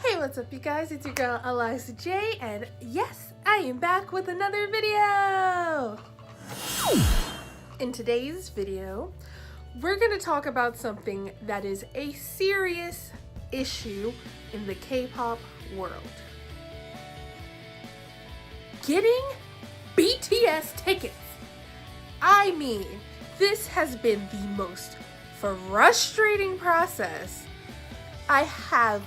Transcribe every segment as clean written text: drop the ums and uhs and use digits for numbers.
Hey, what's up you guys? It's your girl Eliza J, and yes, I am back with another video! In today's video, we're going to talk about something that is a serious issue in the K-pop world. Getting BTS tickets. I mean, this has been the most frustrating process I have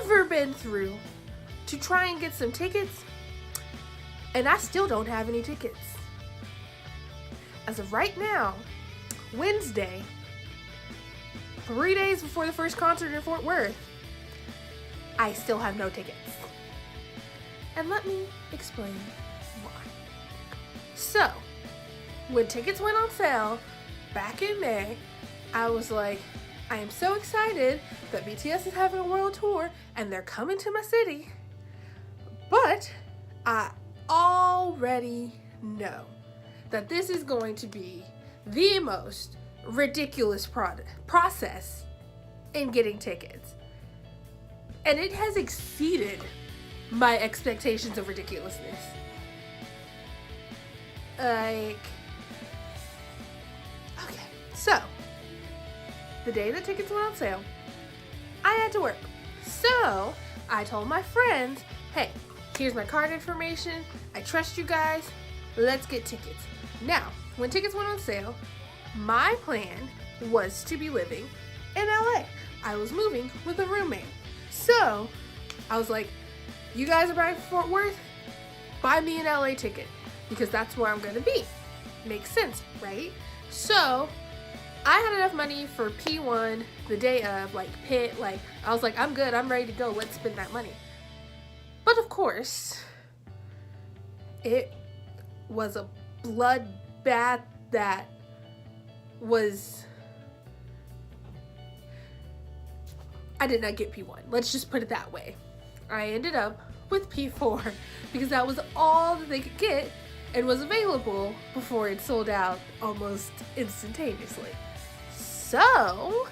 ever been through to try and get some tickets, and I still don't have any tickets. As of right now, Wednesday, 3 days before the first concert in Fort Worth, I still have no tickets. And let me explain why. So, when tickets went on sale back in May, I was like, I am so excited that BTS is having a world tour and they're coming to my city. But I already know that this is going to be the most ridiculous process in getting tickets. And it has exceeded my expectations of ridiculousness. Okay, so the day the tickets went on sale, I had to work. So I told my friends, hey, here's my card information. I trust you guys. Let's get tickets. Now, when tickets went on sale, my plan was to be living in LA. I was moving with a roommate. So I was like, you guys are buying for Fort Worth? Buy me an LA ticket because that's where I'm gonna be. Makes sense, right? So I had enough money for P1 the day of, I was like, I'm good, I'm ready to go, let's spend that money. But of course, it was a bloodbath that was, I did not get P1, let's just put it that way. I ended up with P4 because that was all that they could get and was available before it sold out almost instantaneously. So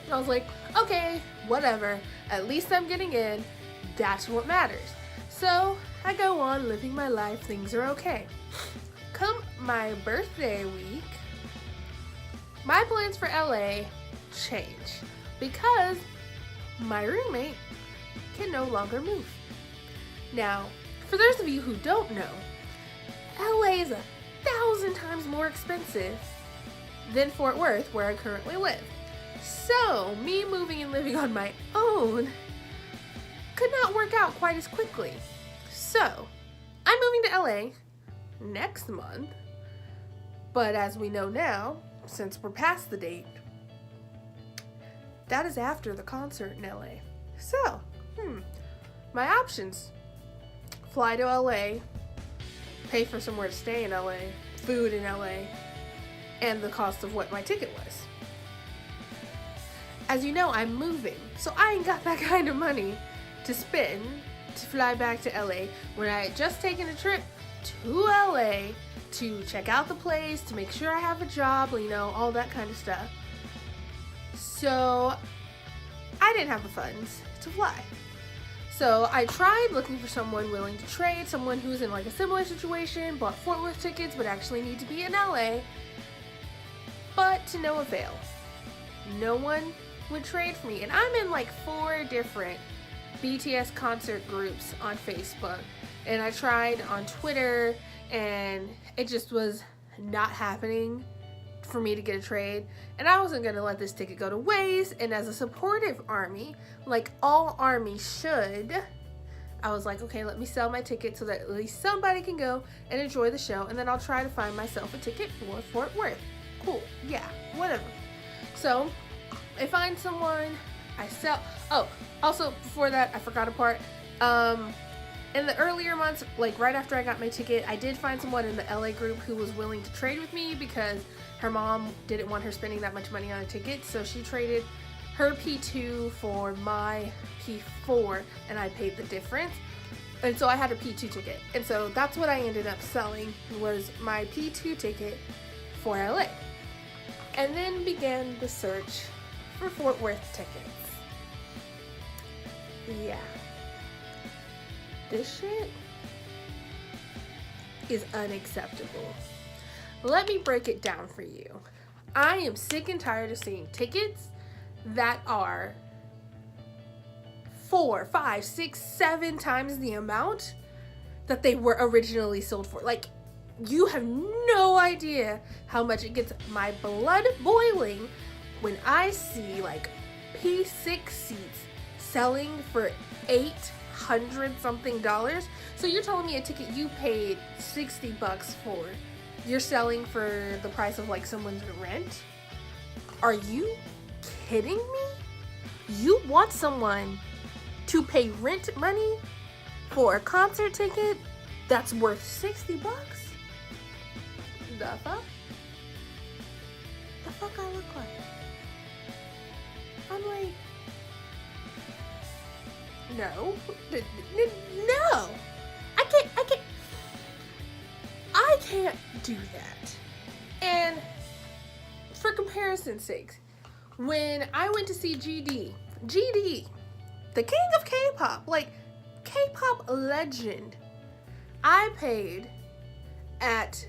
I was like, okay, whatever, at least I'm getting in, that's what matters. So I go on living my life, things are okay. Come my birthday week, my plans for LA change because my roommate can no longer move. Now, for those of you who don't know, LA is 1,000 times more expensive than Fort Worth, where I currently live. So, me moving and living on my own could not work out quite as quickly. So, I'm moving to LA next month, but as we know now, since we're past the date, that is after the concert in LA. So, my options: fly to LA, pay for somewhere to stay in LA, food in LA, and the cost of what my ticket was. As you know, I'm moving, so I ain't got that kind of money to spend to fly back to LA when I had just taken a trip to LA to check out the place, to make sure I have a job, all that kind of stuff. So I didn't have the funds to fly. So I tried looking for someone willing to trade, someone who's in a similar situation, bought Fort Worth tickets but actually need to be in LA, but to no avail. No one would trade for me. And I'm in 4 different BTS concert groups on Facebook, and I tried on Twitter, and it just was not happening for me to get a trade. And I wasn't gonna let this ticket go to waste, and as a supportive ARMY, like all ARMYs should, I was like, okay, let me sell my ticket so that at least somebody can go and enjoy the show, and then I'll try to find myself a ticket for Fort Worth. Cool, yeah, whatever. So I find someone, I sell. Oh, also before that, I forgot a part. In the earlier months, right after I got my ticket, I did find someone in the LA group who was willing to trade with me because her mom didn't want her spending that much money on a ticket, so she traded her P2 for my P4, and I paid the difference. And so I had a P2 ticket, and so that's what I ended up selling, was my P2 ticket for LA. And then began the search for Fort Worth tickets. Yeah. This shit is unacceptable. Let me break it down for you. I am sick and tired of seeing tickets that are 4, 5, 6, 7 times the amount that they were originally sold for. Like, you have no idea how much it gets my blood boiling when I see like P6 seats selling for $800 something. So you're telling me a ticket you paid $60 for, you're selling for the price of like someone's rent? Are you kidding me? You want someone to pay rent money for a concert ticket that's worth $60? The fuck? The fuck I look like? I'm like, no, no, I can't do that. And for comparison's sake, when I went to see GD, the king of K-pop, like K-pop legend, I paid at,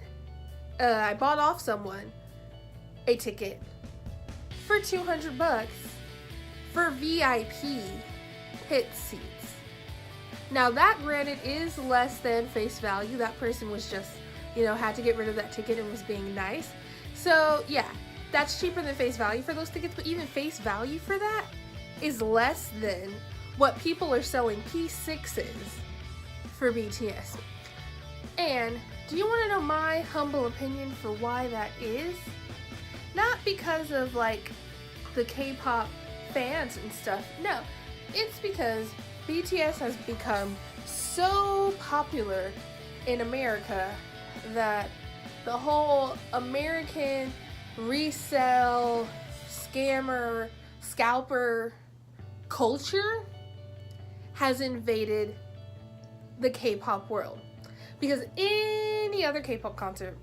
I bought off someone a ticket for $200 for VIP pit seats. Now that, granted, is less than face value. That person was just, had to get rid of that ticket and was being nice. So yeah, that's cheaper than face value for those tickets, but even face value for that is less than what people are selling P6s for BTS. And do you want to know my humble opinion for why that is? Not because of like the K-pop fans and stuff. No, it's because BTS has become so popular in America that the whole American resell, scammer, scalper culture has invaded the K-pop world. Because any other K-pop concert,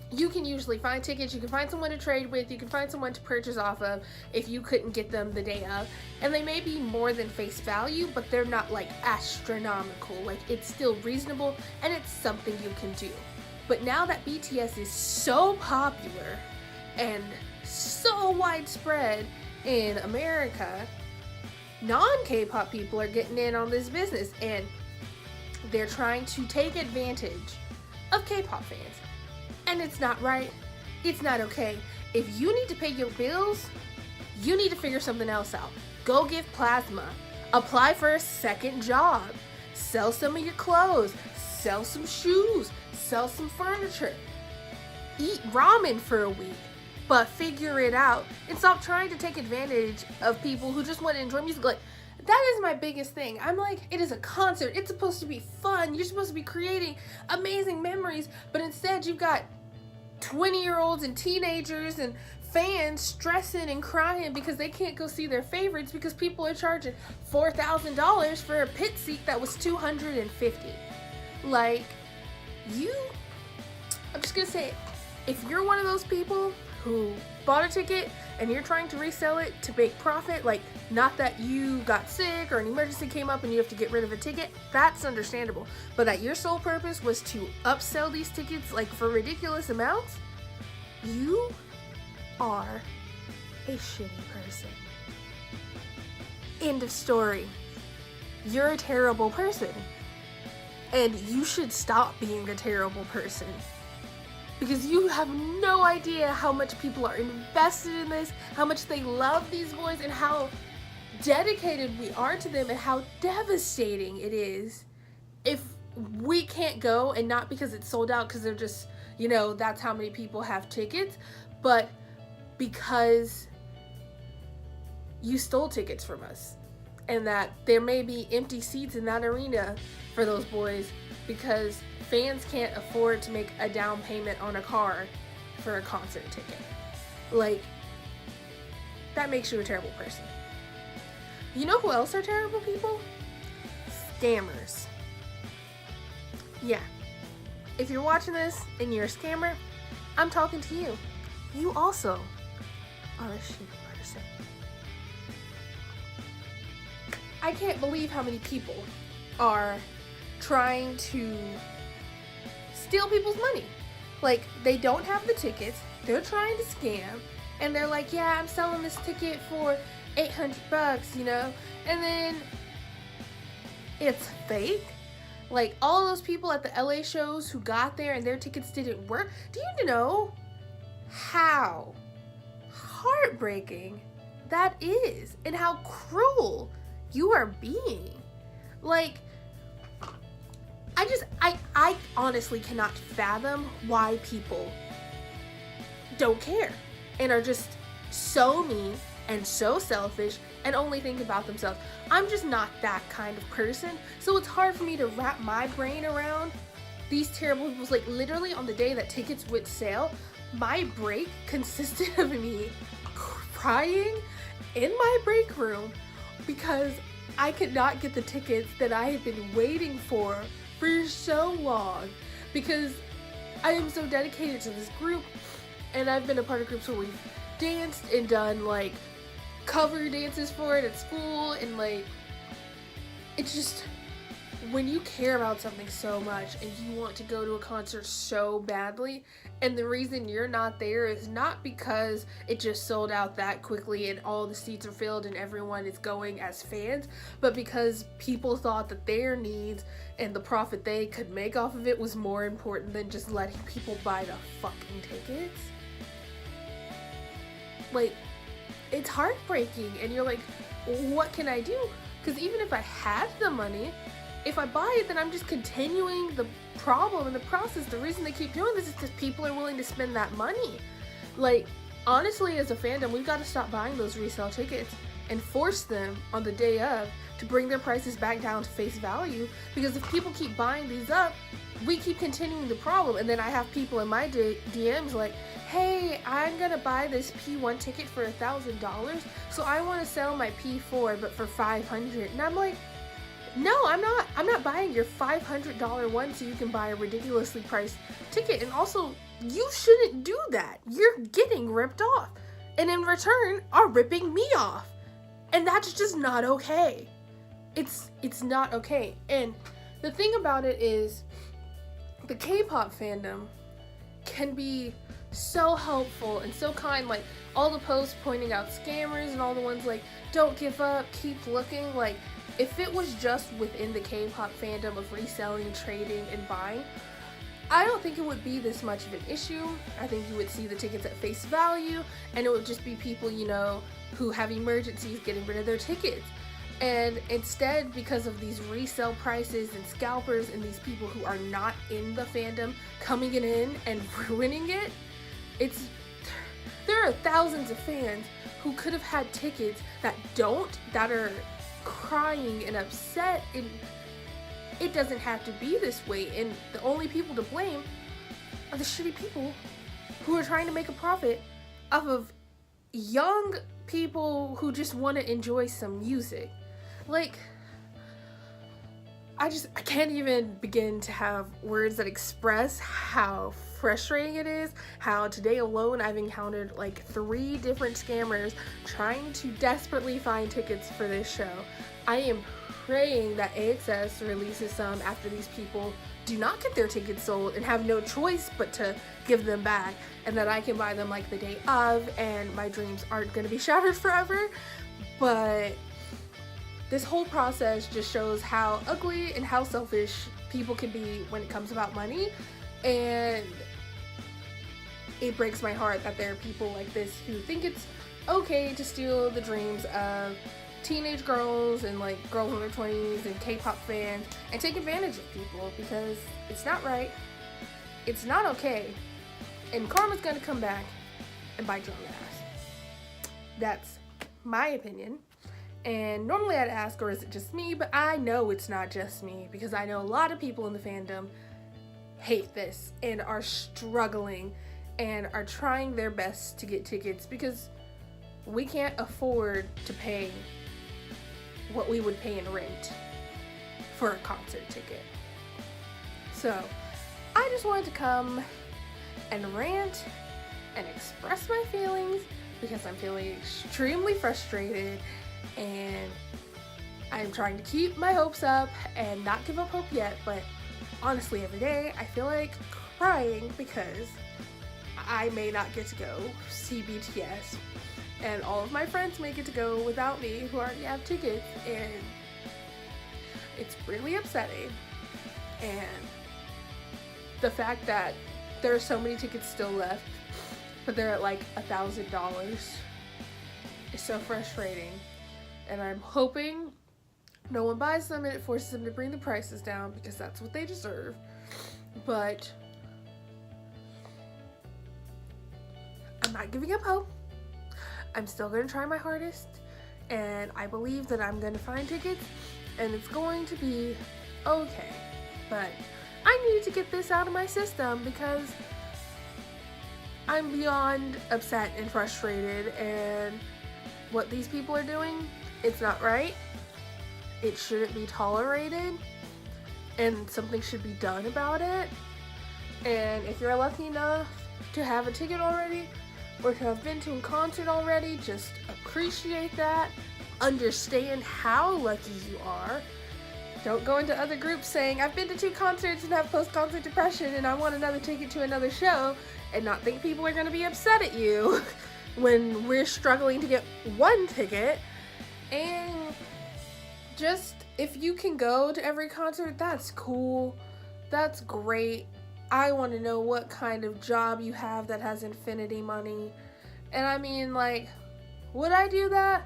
you can usually find tickets, you can find someone to trade with, you can find someone to purchase off of if you couldn't get them the day of. And they may be more than face value, but they're not like astronomical. Like, it's still reasonable and it's something you can do. But now that BTS is so popular and so widespread in America, non-K-pop people are getting in on this business, and they're trying to take advantage of K-pop fans. And it's not right. It's not okay. If you need to pay your bills, you need to figure something else out. Go give plasma. Apply for a second job. Sell some of your clothes. Sell some shoes. Sell some furniture. Eat ramen for a week. But figure it out. And stop trying to take advantage of people who just want to enjoy music. Like, that is my biggest thing. I'm like, it is a concert. It's supposed to be fun. You're supposed to be creating amazing memories. But instead, you've got 20-year-olds and teenagers and fans stressing and crying because they can't go see their favorites because people are charging $4,000 for a pit seat that was $250. Like, I'm just gonna say it. If you're one of those people who bought a ticket and you're trying to resell it to make profit, like, not that you got sick or an emergency came up and you have to get rid of a ticket, that's understandable. But that your sole purpose was to upsell these tickets, like, for ridiculous amounts, you are a shitty person. End of story. You're a terrible person. And you should stop being a terrible person. Because you have no idea how much people are invested in this, how much they love these boys, and how dedicated we are to them, and how devastating it is if we can't go, and not because it's sold out because they're just, that's how many people have tickets, but because you stole tickets from us, and that there may be empty seats in that arena for those boys because fans can't afford to make a down payment on a car for a concert ticket. Like, that makes you a terrible person. You know who else are terrible people? Scammers. Yeah. If you're watching this and you're a scammer, I'm talking to you. You also are a shitty person. I can't believe how many people are trying to steal people's money. Like, they don't have the tickets, they're trying to scam, and they're like, yeah, I'm selling this ticket for $800, you know, and then it's fake. Like, all those people at the LA shows who got there and their tickets didn't work. Do you know how heartbreaking that is and how cruel you are being? Like, I honestly cannot fathom why people don't care and are just so mean and so selfish and only think about themselves. I'm just not that kind of person, so it's hard for me to wrap my brain around these terrible people. Like, literally on the day that tickets went sale, my break consisted of me crying in my break room because I could not get the tickets that I had been waiting for so long, because I am so dedicated to this group, and I've been a part of groups where we've danced and done like cover dances for it at school, and like, it's just, when you care about something so much and you want to go to a concert so badly, and the reason you're not there is not because it just sold out that quickly and all the seats are filled and everyone is going as fans, but because people thought that their needs and the profit they could make off of it was more important than just letting people buy the fucking tickets. Like, it's heartbreaking, and you're like, what can I do? Because even if I had the money, if I buy it, then I'm just continuing the problem and the process. The reason they keep doing this is because people are willing to spend that money. Like, honestly, as a fandom, we've got to stop buying those resale tickets and force them on the day of to bring their prices back down to face value, because if people keep buying these up, we keep continuing the problem. And then I have people in my DMs like, hey, I'm gonna buy this P1 ticket for $1,000, so I want to sell my P4 but for $500. And I'm like, no, I'm not buying your $500 one so you can buy a ridiculously priced ticket. And also, you shouldn't do that. You're getting ripped off, and in return are ripping me off, and that's just not okay. It's not okay. And the thing about it is, the K-pop fandom can be so helpful and so kind. Like, all the posts pointing out scammers and all the ones like, don't give up, keep looking. Like, if it was just within the K-pop fandom of reselling, trading, and buying, I don't think it would be this much of an issue. I think you would see the tickets at face value, and it would just be people, you know, who have emergencies getting rid of their tickets. And instead, because of these resale prices and scalpers and these people who are not in the fandom coming in and ruining it, there are thousands of fans who could have had tickets that are crying and upset, and it doesn't have to be this way. And the only people to blame are the shitty people who are trying to make a profit off of young people who just want to enjoy some music. Like, I can't even begin to have words that express how frustrating it is. How today alone I've encountered like 3 different scammers trying to desperately find tickets for this show. I am praying that AXS releases some after these people do not get their tickets sold and have no choice but to give them back, and that I can buy them like the day of and my dreams aren't going to be shattered forever. But this whole process just shows how ugly and how selfish people can be when it comes about money, and it breaks my heart that there are people like this who think it's okay to steal the dreams of teenage girls and like girls in their 20s and K-pop fans and take advantage of people, because it's not right, it's not okay, and karma's gonna come back and bite you on the ass. That's my opinion. And normally I'd ask, or is it just me? But I know it's not just me, because I know a lot of people in the fandom hate this and are struggling and are trying their best to get tickets, because we can't afford to pay what we would pay in rent for a concert ticket. So I just wanted to come and rant and express my feelings, because I'm feeling extremely frustrated, and I'm trying to keep my hopes up and not give up hope yet, but honestly, every day I feel like crying because I may not get to go see BTS, and all of my friends may get to go without me who already have tickets, and it's really upsetting. And the fact that there are so many tickets still left, but they're at like $1,000 is so frustrating. And I'm hoping no one buys them and it forces them to bring the prices down, because that's what they deserve. But I'm not giving up hope. I'm still going to try my hardest, and I believe that I'm going to find tickets and it's going to be okay. But I need to get this out of my system because I'm beyond upset and frustrated, and what these people are doing, it's not right. It shouldn't be tolerated, and something should be done about it. And if you're lucky enough to have a ticket already or to have been to a concert already, just appreciate that. Understand how lucky you are. Don't go into other groups saying, I've been to 2 concerts and have post-concert depression and I want another ticket to another show, and not think people are going to be upset at you when we're struggling to get 1 ticket. And just, if you can go to every concert, that's cool. That's great. I want to know what kind of job you have that has infinity money. And I mean, like, would I do that?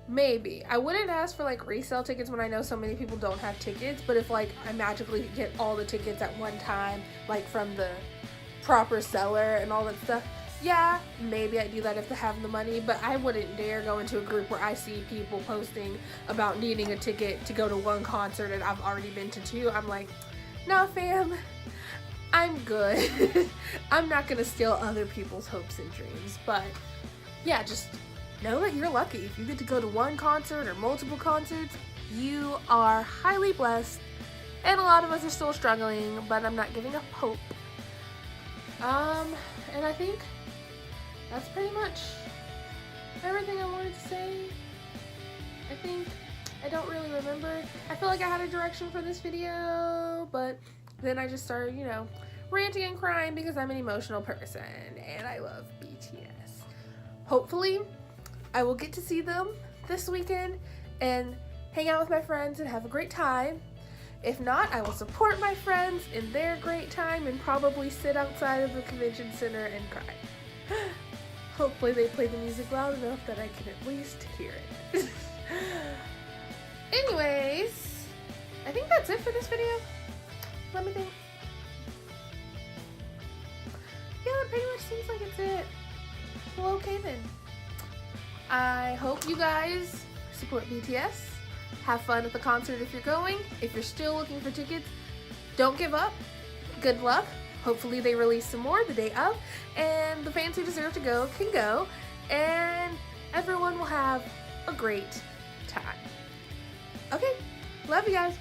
Maybe. I wouldn't ask for like resale tickets when I know so many people don't have tickets, but if like I magically get all the tickets at one time, like from the proper seller and all that stuff, yeah, maybe I'd do that if I have the money. But I wouldn't dare go into a group where I see people posting about needing a ticket to go to 1 concert and I've already been to 2. I'm like, nah fam, I'm good. I'm not gonna steal other people's hopes and dreams. But yeah, just know that you're lucky. If you get to go to 1 concert or multiple concerts, you are highly blessed. And a lot of us are still struggling, but I'm not giving up hope. And I think that's pretty much everything I wanted to say. I don't really remember. I feel like I had a direction for this video, but then I just started, ranting and crying because I'm an emotional person and I love BTS. Hopefully, I will get to see them this weekend and hang out with my friends and have a great time. If not, I will support my friends in their great time and probably sit outside of the convention center and cry. Hopefully they play the music loud enough that I can at least hear it. Anyways, I think that's it for this video. Let me think. Yeah, that pretty much seems like it's it. Well, okay then. I hope you guys support BTS. Have fun at the concert if you're going. If you're still looking for tickets, don't give up. Good luck. Hopefully they release some more the day of, and the fans who deserve to go can go, and everyone will have a great time. Okay, love you guys.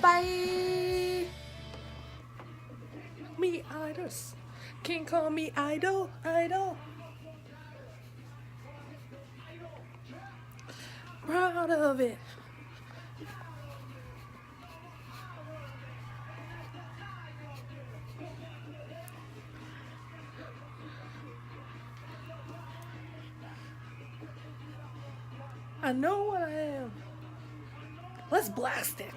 Bye. Me idols. Can't call me idol. Proud of it. I know what I am. Let's blast it.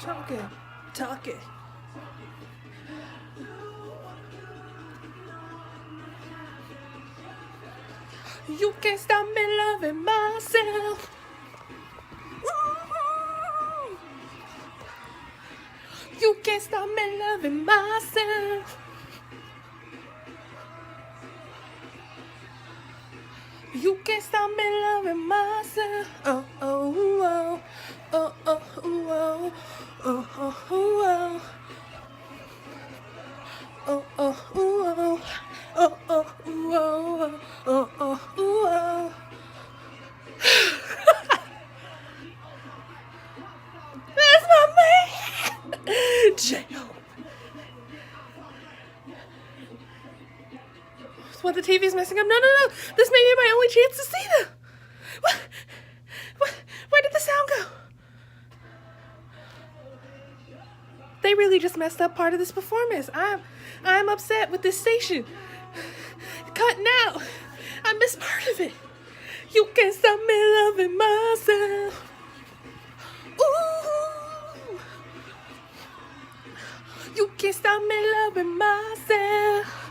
Talk it. You can't stop me loving myself. You can't stop me loving myself. You can't stop me loving myself. Oh, oh, oh, oh, oh, oh, oh, oh, oh, oh, oh, oh, oh, oh, oh, oh, oh, oh, oh. That's my man, J.O. What, the TV's messing up? No, no, no. This may be my only chance to see them. What? Where did the sound go? They really just messed up part of this performance. I'm upset with this station. Cutting out. I missed part of it. You can't stop me loving myself. Ooh. You can't stop me loving myself.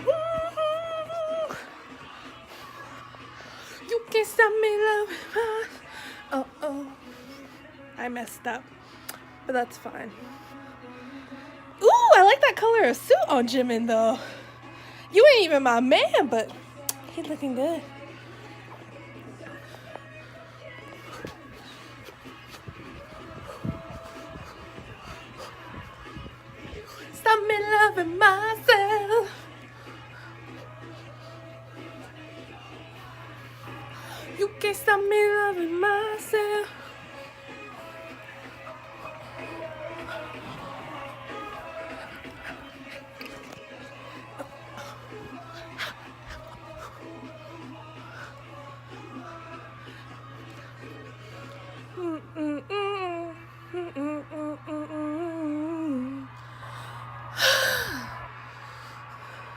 Ooh. You can't stop me loving myself. Oh. I messed up. But that's fine. Ooh, I like that color of suit on Jimin though. You ain't even my man, but he's looking good. Stop me loving myself. You can't stop me loving myself.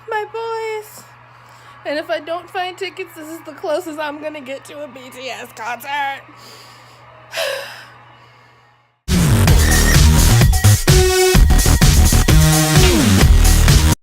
My boys. And if I don't find tickets, this is the closest I'm gonna get to a BTS concert.